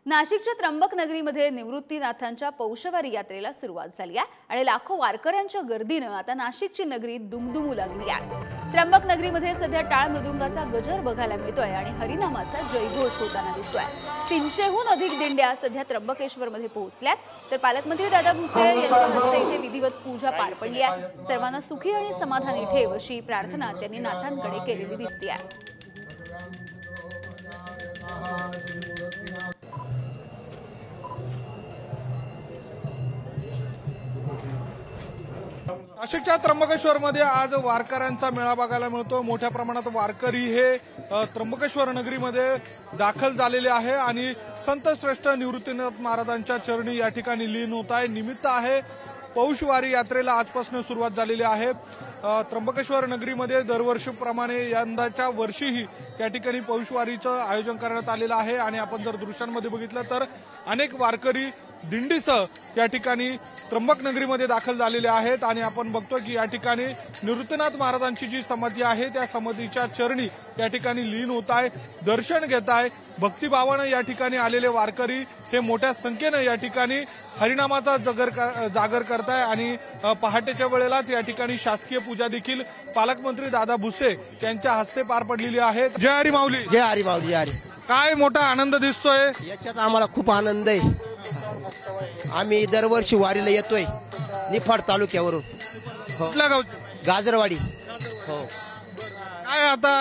नाशिकच्या त्र्यंबक नगरीमध्ये निवृत्तीनाथांच्या पौषवारी यात्रेला सुरुवात झाली आहे आणि लाखो वारकऱ्यांच्या गर्दीने आता नाशिकची नगरी दुमदुमू लागली आहे। त्र्यंबक नगरीमध्ये सध्या टाळ मृदुंगाचा गजर बघायला मिळतोय आणि हरिनामाचा जयघोष होताना दिसतोय। 300हून अधिक दिंड्या सध्या त्र्यंबकेश्वरमध्ये पोहोचल्यात तर पालकमंत्री दादा भुसे यांच्या हस्ते इथे विधिवत पूजा पार पडली आहे। सर्वांना सुखी आणि समाधानी ठेव अशी प्रार्थना त्यांनी नाथांकडे केलेली दिसते आहे। नाशिकच्या त्र्यंबकेश्वरमध्ये आज वारकऱ्यांचा मेळा बघायला मिळतो। मोठ्या प्रमाणात वारकरी हे त्र्यंबकेश्वर नगरीमध्ये दाखल झालेले आहे आणि संत श्रेष्ठ निवृत्तीनाथ महाराजांच्या चरणी या ठिकाणी लीन होत आहे। निमित्त आहे पौषवारी यात्रेला आजपासून सुरुवात झालेली आहे। त्र्यंबकेश्वर नगरीमध्ये दरवर्षीप्रमाणे यंदाच्या वर्षीही या ठिकाणी पौषवारीचं आयोजन करण्यात आलेलं आहे आणि आपण जर दृश्यांमध्ये बघितलं तर अनेक वारकरी दिंडीसह या ठिकाणी त्र्यंबक नगरीमध्ये दाखल झालेले आहेत आणि आपण बघतो की या ठिकाणी निवृत्तीनाथ महाराजांची जी समाधी आहे त्या समाधीच्या चरणी या ठिकाणी लीन होत आहे, दर्शन घेत आहे। भक्तिभावाने या ठिकाणी आलेले वारकरी हे मोठ्या संख्येने या ठिकाणी हरिनामाचा जागर करताय आणि पहाटेच्या वेळेलाच या ठिकाणी शासकीय पूजा देखील पालकमंत्री दादा भुसे यांच्या हस्ते पार पडलेली आहे। जय हरी माऊली, जय हरी माऊली, जय हरी। काय मोठा आनंद दिसतोय याच्यात आम्हाला खूप आनंद आहे। आम्ही दरवर्षी वारीला येतोय निफाड तालुक्यावरून। कुठल्या गावचे? गाजरवाडी। हो। काय आता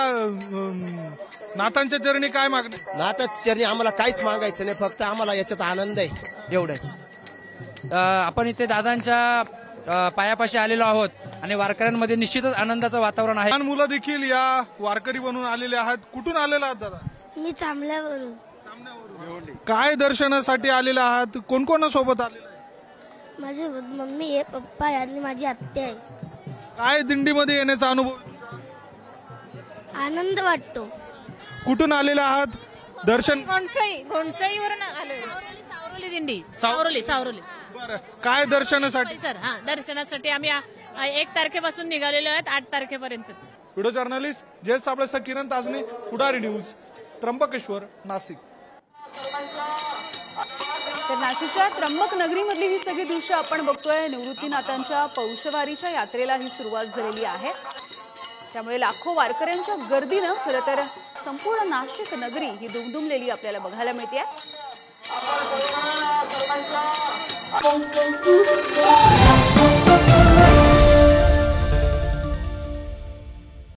नाथांच्या चरणी काय मागणी? नाथांच्या चरणी आम्हाला काहीच मागायचं नाही, फक्त आम्हाला याच्यात आनंद आहे एवढं। आपण इथे दादांच्या पायापाशी आलेलो आहोत आणि वारकऱ्यांमध्ये निश्चितच आनंदाचं वातावरण आहे। लहान मुलं देखील या वारकरी बनून आलेले आहेत। कुठून आलेला आहात दादा? मी चांबल्यावरून। काय दर्शनासाठी आलेले आहात? कोण कोण सोबत आलेले आहे? माझी मम्मी आहे, पप्पा आहे आणि माझी आत्या आहे। काय दिंडीमध्ये येण्याचा अनुभव? आनंद वाटतो। कुठून आलेले आहात? दर्शन घोणसाईवरून आलोय। सावरोली दिंडी, सावरोली। बरं, काय दर्शनासाठी? सर दर्शनासाठी आम्ही 1 तारखेपासून निघालेलो आहेत 8 तारखेपर्यंत। व्हिडिओ जर्नलिस्ट जय साबळेसह किरण ताजने, पुढारी न्यूज, त्र्यंबकेश्वर, नाशिक। तर नाशिकच्या त्र्यंबक नगरीमधली ही सगळी दृश्य आपण बघतोय। निवृत्तीनाथांच्या पौषवारीच्या यात्रेला ही सुरुवात झालेली आहे, त्यामुळे लाखो वारकऱ्यांच्या गर्दीनं खरं तर संपूर्ण नाशिक नगरी ही दुमदुमलेली आपल्याला बघायला मिळते।